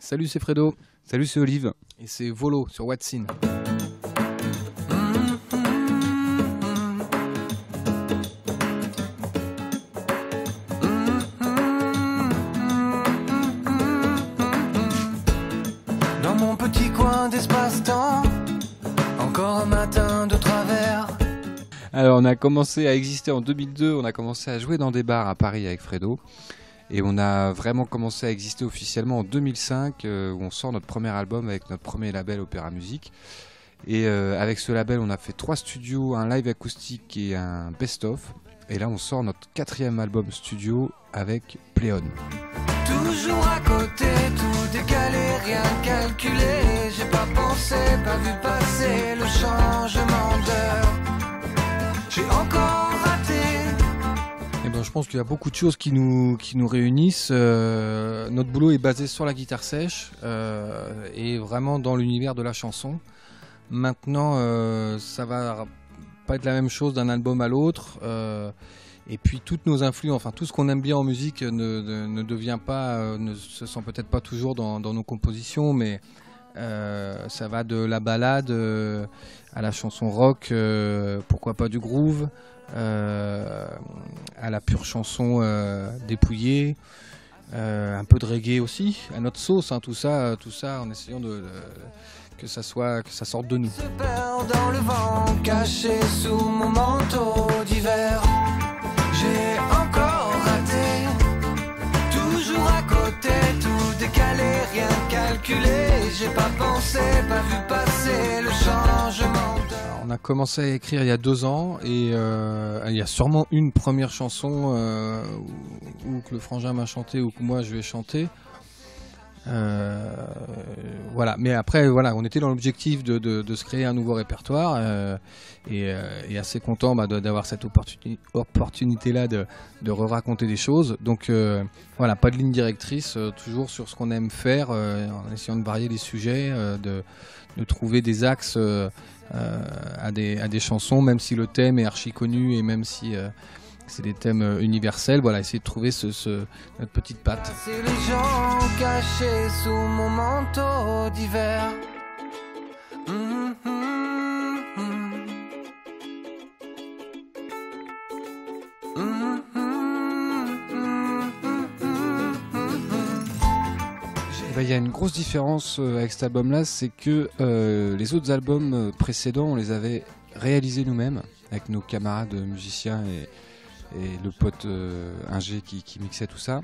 Salut, c'est Fredo. Salut, c'est Olive. Et c'est Volo sur What's In. Dans mon petit coin d'espace-temps, encore un matin de travers. Alors, on a commencé à exister en 2002, on a commencé à jouer dans des bars à Paris avec Fredo. Et on a vraiment commencé à exister officiellement en 2005, où on sort notre premier album avec notre premier label Opéra Musique. Et avec ce label, on a fait 3 studios, un live acoustique et un best-of. Et là, on sort notre 4e album studio avec Pléon. Toujours à côté, tout décalé, rien calculé. J'ai pas pensé, pas vu passer le changement d'heure. J'ai encore raté. Eh ben, je pense qu'il y a beaucoup de choses qui nous réunissent. Notre boulot est basé sur la guitare sèche et vraiment dans l'univers de la chanson. Maintenant, ça va pas être la même chose d'un album à l'autre. Et puis toutes nos influences, enfin tout ce qu'on aime bien en musique ne devient pas, ne se sent peut-être pas toujours dans nos compositions, mais ça va de la ballade à la chanson rock, pourquoi pas du groove, à la pure chanson dépouillée, un peu de reggae aussi, à notre sauce, hein, tout ça en essayant que ça sorte de nous. Se perd dans le vent, caché sous mon manteau d'hiver. J'ai encore raté, toujours à côté, tout décalé, rien calculé. J'ai pas pensé, pas vu passer le changement d'heure. On a commencé à écrire il y a 2 ans et il y a sûrement une première chanson ou que le frangin m'a chanté ou que moi je vais chanter. Voilà, mais après voilà, on était dans l'objectif de se créer un nouveau répertoire et assez content d'avoir cette opportunité là de re-raconter des choses. Donc voilà, pas de ligne directrice, toujours sur ce qu'on aime faire, en essayant de varier les sujets, de trouver des axes à des chansons, même si le thème est archi connu et même si c'est des thèmes universels, voilà, essayer de trouver notre petite patte. C'est les gens cachés sous mon manteau d'hiver. Il y a une grosse différence avec cet album-là, c'est que les autres albums précédents, on les avait réalisés nous-mêmes, avec nos camarades musiciens et le pote ingé qui mixait tout ça.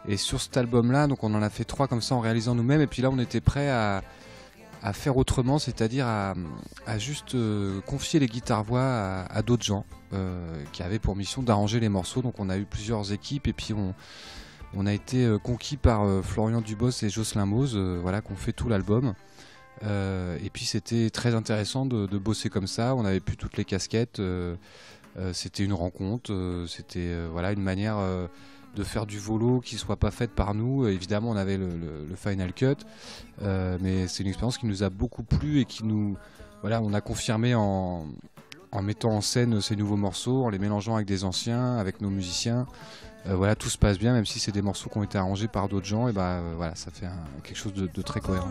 Et sur cet album-là, donc on en a fait 3 comme ça en réalisant nous-mêmes. Et puis là, on était prêt à faire autrement, c'est-à-dire à juste confier les guitares-voix à d'autres gens qui avaient pour mission d'arranger les morceaux. Donc on a eu plusieurs équipes et puis on a été conquis par Florian Dubos et Jocelyn Mose, voilà, qu'on fait tout l'album. Et puis c'était très intéressant de bosser comme ça. On n'avait plus toutes les casquettes. C'était une rencontre, c'était voilà, une manière de faire du volo qui soit pas faite par nous. Évidemment, on avait le final cut, mais c'est une expérience qui nous a beaucoup plu et qui nous, voilà, on a confirmé en mettant en scène ces nouveaux morceaux, en les mélangeant avec des anciens, avec nos musiciens. Voilà, tout se passe bien, même si c'est des morceaux qui ont été arrangés par d'autres gens. Et voilà, ça fait quelque chose de très cohérent.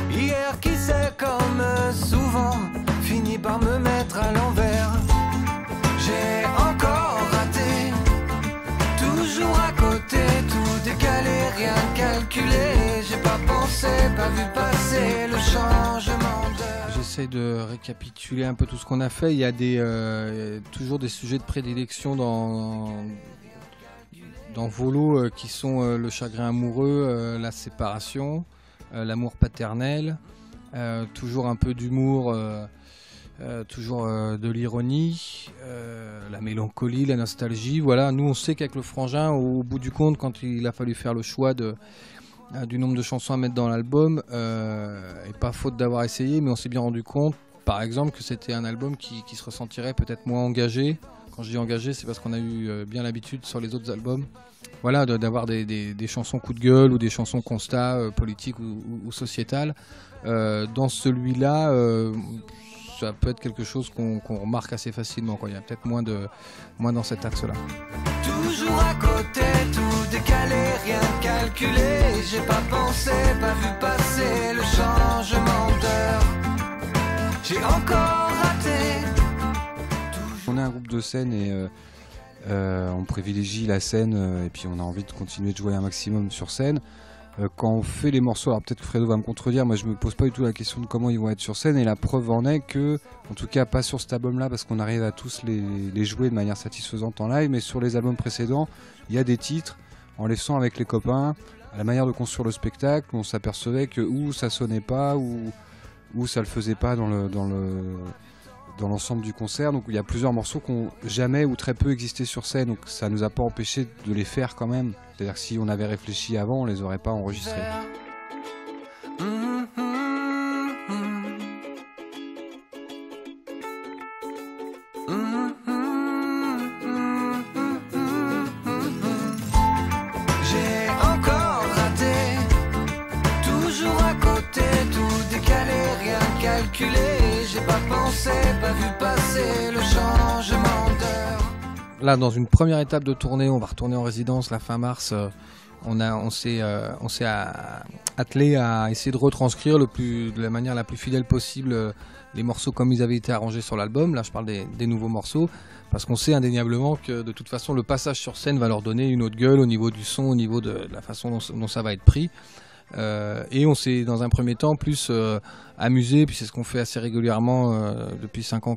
Hier qui sait comme souvent fini par me mettre à l'envers. J'ai encore raté, toujours à côté, tout décalé, rien calculé. J'ai pas pensé, pas vu passer le changement d'heure. J'essaie de récapituler un peu tout ce qu'on a fait. Il y a toujours des sujets de prédilection dans Volo qui sont le chagrin amoureux, la séparation, l'amour paternel, toujours un peu d'humour, toujours de l'ironie, la mélancolie, la nostalgie. Voilà, nous on sait qu'avec le frangin, au bout du compte, quand il a fallu faire le choix du nombre de chansons à mettre dans l'album, et pas faute d'avoir essayé, mais on s'est bien rendu compte, par exemple, que c'était un album qui se ressentirait peut-être moins engagé. Quand je dis engagé, c'est parce qu'on a eu bien l'habitude sur les autres albums, voilà, d'avoir des chansons coup de gueule ou des chansons constat politiques ou sociétales. Dans celui-là, ça peut être quelque chose qu'on remarque assez facilement, quoi. Il y a peut-être moins dans cet axe-là. Toujours à côté, tout décalé, rien calculé. J'ai pas pensé, pas vu passer le changement d'heure. J'ai encore raté. On est un groupe de scène et on privilégie la scène et puis on a envie de continuer de jouer un maximum sur scène. Quand on fait les morceaux, alors peut-être que Fredo va me contredire, moi je me pose pas du tout la question de comment ils vont être sur scène, et la preuve en est que, en tout cas pas sur cet album là parce qu'on arrive à tous les jouer de manière satisfaisante en live, mais sur les albums précédents il y a des titres, en les faisant avec les copains, à la manière de construire le spectacle, on s'apercevait que ou ça sonnait pas ou ça le faisait pas dans l'ensemble du concert. Donc il y a plusieurs morceaux qui n'ont jamais ou très peu existé sur scène, donc ça nous a pas empêché de les faire quand même. C'est-à-dire que si on avait réfléchi avant, on les aurait pas enregistrés. J'ai encore raté, toujours à côté, tout décalé, rien calculé. J'ai pas pensé, pas vu passer le changement d'heure. Là, dans une première étape de tournée, on va retourner en résidence la fin mars. On s'est attelé à essayer de retranscrire de la manière la plus fidèle possible les morceaux comme ils avaient été arrangés sur l'album. Là, je parle des nouveaux morceaux, parce qu'on sait indéniablement que de toute façon, le passage sur scène va leur donner une autre gueule au niveau du son, au niveau de la façon dont ça va être pris. Et on s'est dans un premier temps plus amusé, puis c'est ce qu'on fait assez régulièrement depuis 7 ans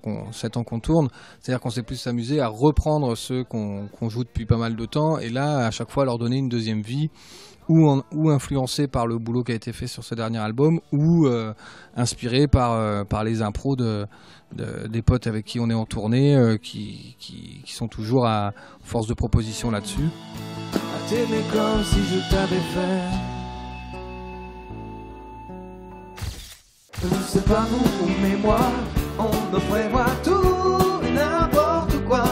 qu'on tourne, c'est-à-dire qu'on s'est plus amusé à reprendre ceux qu'on joue depuis pas mal de temps, et là à chaque fois leur donner une deuxième vie, ou influencé par le boulot qui a été fait sur ce dernier album, ou inspiré par les impros des potes avec qui on est en tournée, qui sont toujours à force de proposition là-dessus. À t'aimer comme si je t'avais fait. C'est pas vous, mais moi, on me prévoit tout et n'importe quoi.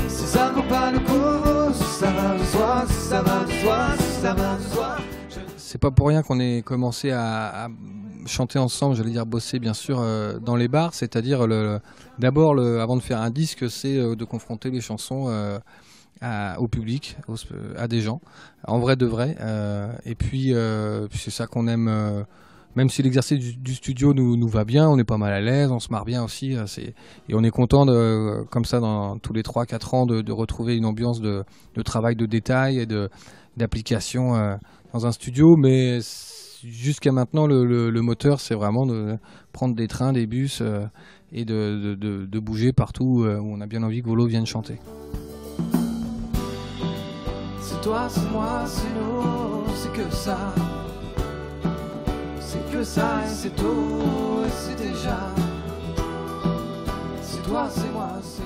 Si ça vaut pas le coup, si ça va de soi, si ça va de soi, si ça va de soi. C'est pas pour rien qu'on ait commencé à chanter ensemble, j'allais dire bosser bien sûr, dans les bars, c'est-à-dire d'abord avant de faire un disque, c'est de confronter les chansons au public, à des gens, en vrai de vrai, et puis c'est ça qu'on aime. Même si l'exercice du studio nous va bien, on est pas mal à l'aise, on se marre bien aussi, et on est content comme ça dans tous les 3-4 ans de retrouver une ambiance de travail de détail et d'application dans un studio. Mais jusqu'à maintenant, le moteur, c'est vraiment de prendre des trains, des bus et de bouger partout où on a bien envie que Volo vienne chanter. C'est toi, c'est moi, c'est nous, c'est que ça. C'est que ça et c'est tout et c'est déjà. C'est toi, c'est moi, c'est